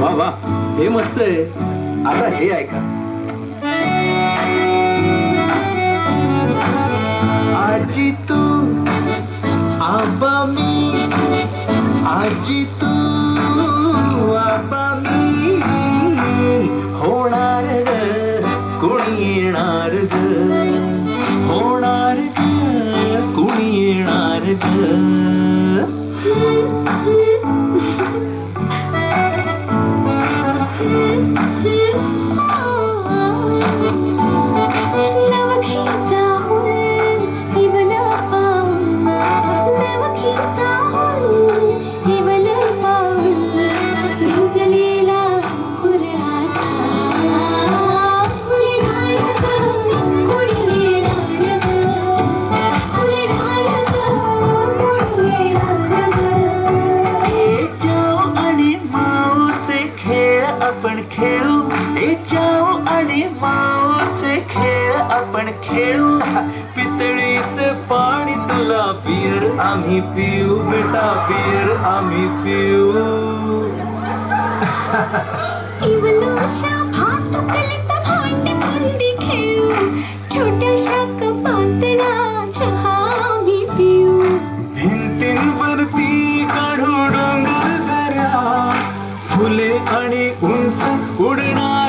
वा वा, हे मस्त आहे. आता हे ऐका. आजी तू आबा मी, आजी तू आबा मी, होणार ग कुणी येणार ग, होणार ग कुणी येणार ग. आपण खेळू, ए जाऊ आणि माऊचे खेळ आपण खेळू. पितळीच पाणी तुला पियर आम्ही पिऊ, बेटा पियर आम्ही पिऊ. छोट्याशा कपातला चहा आम्ही पिऊ. भिंतींवरती काढू डोंगर दऱ्या, फुले आणि उंच उडणार